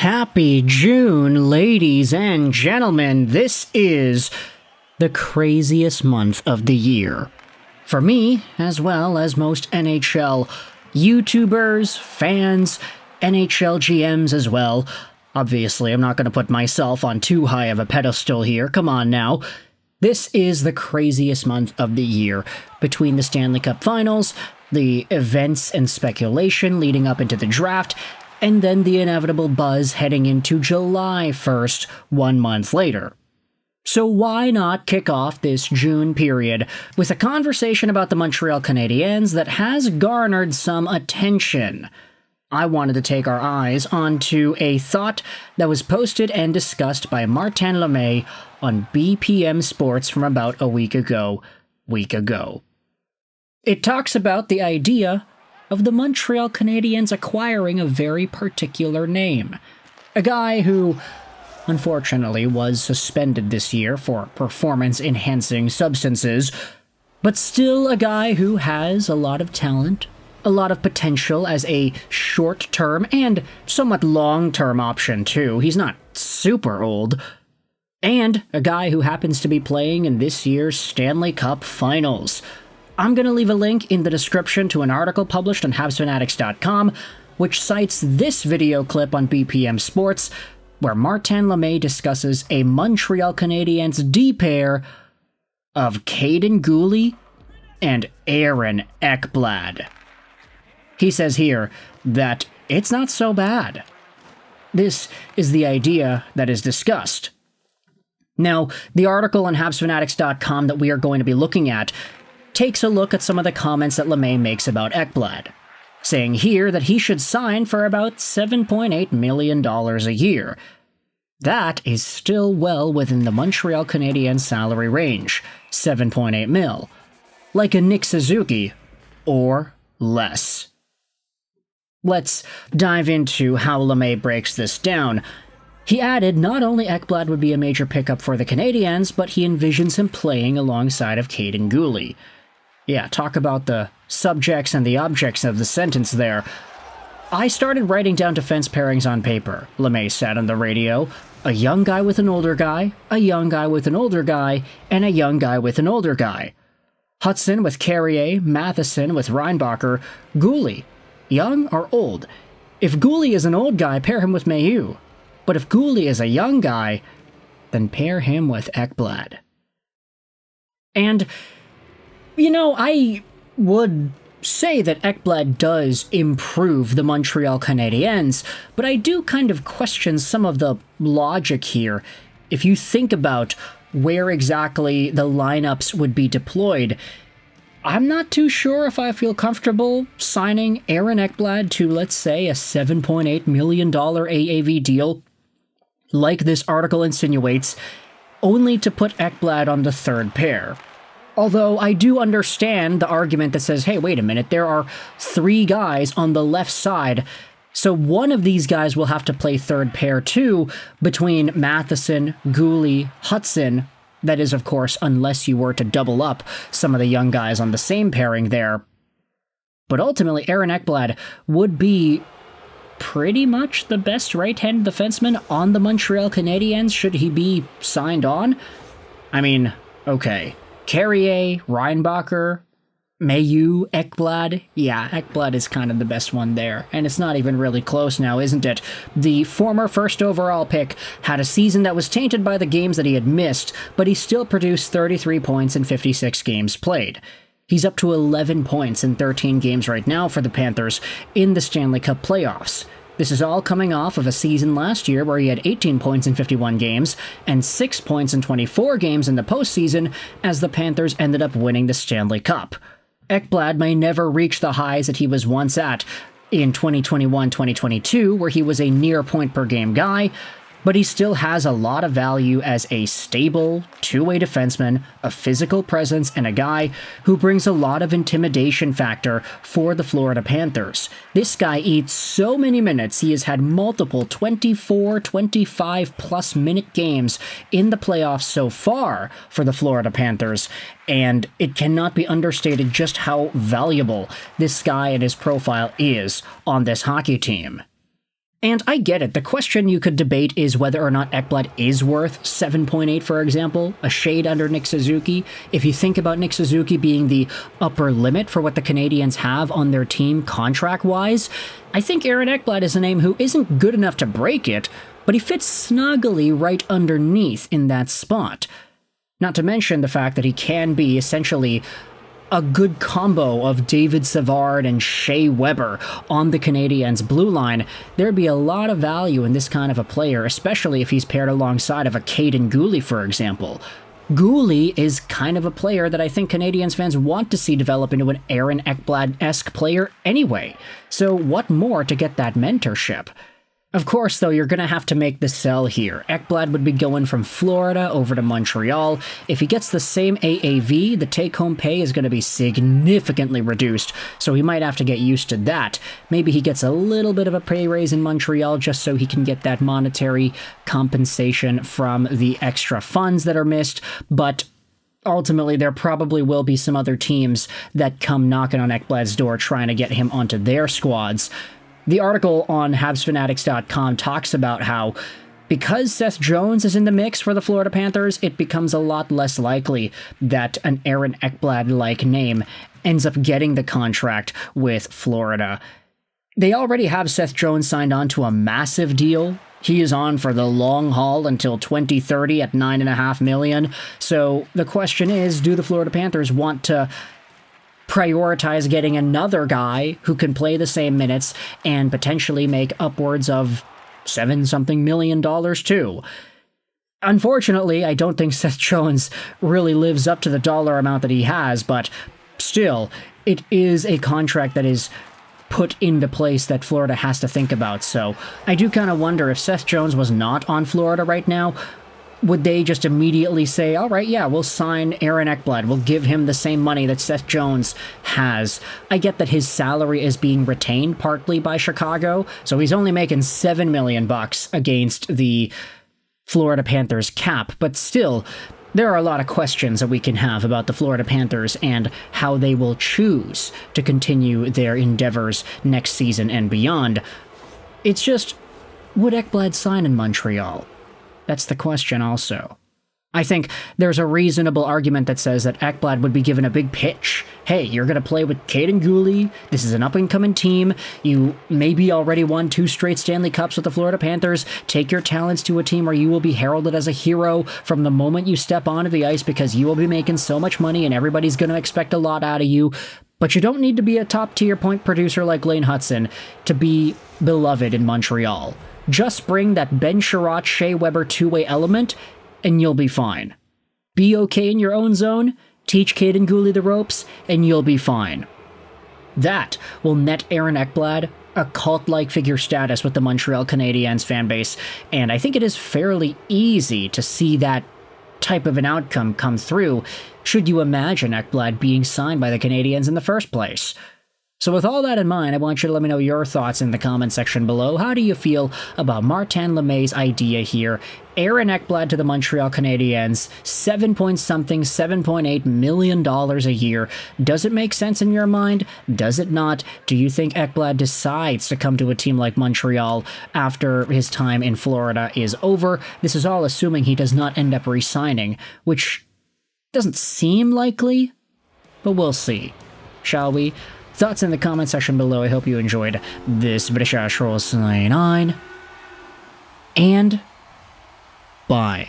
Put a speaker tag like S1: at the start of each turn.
S1: Happy June, ladies and gentlemen. This is the craziest month of the year. For me, as well as most NHL YouTubers, fans, NHL GMs as well. Obviously, I'm not going to put myself on too high of a pedestal here. Come on now. This is the craziest month of the year. Between the Stanley Cup Finals, the events and speculation leading up into the draft, and then the inevitable buzz heading into July 1st, 1 month later. So why not kick off this June period with a conversation about the Montreal Canadiens that has garnered some attention? I wanted to take our eyes onto a thought that was posted and discussed by Martin Lemay on BPM Sports from about a week ago. It talks about the idea of the Montreal Canadiens acquiring a very particular name. A guy who, unfortunately, was suspended this year for performance-enhancing substances, but still a guy who has a lot of talent, a lot of potential as a short-term and somewhat long-term option, too. He's not super old. And a guy who happens to be playing in this year's Stanley Cup Finals. I'm going to leave a link in the description to an article published on HabsFanatics.com, which cites this video clip on BPM Sports, where Martin Lemay discusses a Montreal Canadiens D pair of Kaiden Guhle and Aaron Ekblad. He says here that it's not so bad. This is the idea that is discussed. Now, the article on HabsFanatics.com that we are going to be looking at takes a look at some of the comments that Lemay makes about Ekblad, saying here that he should sign for about $7.8 million a year. That is still well within the Montreal Canadiens salary range, 7.8 mil, like a Nick Suzuki, or less. Let's dive into how Lemay breaks this down. He added not only Ekblad would be a major pickup for the Canadiens, but he envisions him playing alongside of Kaiden Guhle. Yeah, talk about the subjects and the objects of the sentence there. I started writing down defense pairings on paper, Lemay said on the radio. A young guy with an older guy, a young guy with an older guy, and a young guy with an older guy. Hudson with Carrier, Matheson with Reinbacher, Guhle. Young or old? If Guhle is an old guy, pair him with Mailloux. But if Guhle is a young guy, then pair him with Ekblad. And, I would say that Ekblad does improve the Montreal Canadiens, but I do kind of question some of the logic here. If you think about where exactly the lineups would be deployed, I'm not too sure if I feel comfortable signing Aaron Ekblad to, let's say, a $7.8 million AAV deal, like this article insinuates, only to put Ekblad on the third pair. Although I do understand the argument that says, hey, wait a minute, there are 3 guys on the left side, so one of these guys will have to play third pair too, between Matheson, Guhle, Hudson. That is, of course, unless you were to double up some of the young guys on the same pairing there. But ultimately, Aaron Ekblad would be pretty much the best right-handed defenseman on the Montreal Canadiens should he be signed on. I mean, okay. Carrier, Reinbacher, Mailloux, Ekblad. Yeah, Ekblad is kind of the best one there. And it's not even really close now, isn't it? The former first overall pick had a season that was tainted by the games that he had missed, but he still produced 33 points in 56 games played. He's up to 11 points in 13 games right now for the Panthers in the Stanley Cup Playoffs. This is all coming off of a season last year where he had 18 points in 51 games and 6 points in 24 games in the postseason as the Panthers ended up winning the Stanley Cup. Ekblad may never reach the highs that he was once at in 2021-2022, where he was a near point-per-game guy, but he still has a lot of value as a stable, two-way defenseman, a physical presence, and a guy who brings a lot of intimidation factor for the Florida Panthers. This guy eats so many minutes. He has had multiple 24, 25-plus minute games in the playoffs so far for the Florida Panthers, and it cannot be understated just how valuable this guy and his profile is on this hockey team. And I get it, the question you could debate is whether or not Ekblad is worth 7.8, for example, a shade under Nick Suzuki. If you think about Nick Suzuki being the upper limit for what the Canadiens have on their team contract-wise, I think Aaron Ekblad is a name who isn't good enough to break it, but he fits snugly right underneath in that spot. Not to mention the fact that he can be essentially a good combo of David Savard and Shea Weber on the Canadiens' blue line. There'd be a lot of value in this kind of a player, especially if he's paired alongside of a Kaiden Guhle, for example. Guhle is kind of a player that I think Canadiens fans want to see develop into an Aaron Ekblad-esque player anyway. So what more to get that mentorship? Of course, though, you're going to have to make the sell here. Ekblad would be going from Florida over to Montreal. If he gets the same AAV, the take-home pay is going to be significantly reduced, so he might have to get used to that. Maybe he gets a little bit of a pay raise in Montreal just so he can get that monetary compensation from the extra funds that are missed, but ultimately, there probably will be some other teams that come knocking on Ekblad's door trying to get him onto their squads. The article on HabsFanatics.com talks about how, because Seth Jones is in the mix for the Florida Panthers, it becomes a lot less likely that an Aaron Ekblad-like name ends up getting the contract with Florida. They already have Seth Jones signed on to a massive deal. He is on for the long haul until 2030 at $9.5 million. So the question is, do the Florida Panthers want to prioritize getting another guy who can play the same minutes and potentially make upwards of $7-something million too? Unfortunately, I don't think Seth Jones really lives up to the dollar amount that he has, but still, it is a contract that is put into place that Florida has to think about. So I do kind of wonder if Seth Jones was not on Florida right now, would they just immediately say, all right, yeah, we'll sign Aaron Ekblad. We'll give him the same money that Seth Jones has. I get that his salary is being retained partly by Chicago, so he's only making $7 million against the Florida Panthers cap, but still, there are a lot of questions that we can have about the Florida Panthers and how they will choose to continue their endeavors next season and beyond. It's just, would Ekblad sign in Montreal? That's the question also. I think there's a reasonable argument that says that Ekblad would be given a big pitch. Hey, you're going to play with Kaiden Guhle. This is an up-and-coming team. You maybe already won 2 straight Stanley Cups with the Florida Panthers. Take your talents to a team where you will be heralded as a hero from the moment you step onto the ice because you will be making so much money and everybody's going to expect a lot out of you. But you don't need to be a top-tier point producer like Lane Hutson to be beloved in Montreal. Just bring that Ben Sherratt, Shea Weber two-way element, and you'll be fine. Be okay in your own zone, teach Kaiden Guhle the ropes, and you'll be fine. That will net Aaron Ekblad a cult-like figure status with the Montreal Canadiens fanbase, and I think it is fairly easy to see that type of an outcome come through should you imagine Ekblad being signed by the Canadiens in the first place. So with all that in mind, I want you to let me know your thoughts in the comment section below. How do you feel about Martin Lemay's idea here? Aaron Ekblad to the Montreal Canadiens, $7.8 million a year. Does it make sense in your mind? Does it not? Do you think Ekblad decides to come to a team like Montreal after his time in Florida is over? This is all assuming he does not end up re-signing, which doesn't seem likely, but we'll see. Shall we? Thoughts in the comment section below. I hope you enjoyed this video. And bye.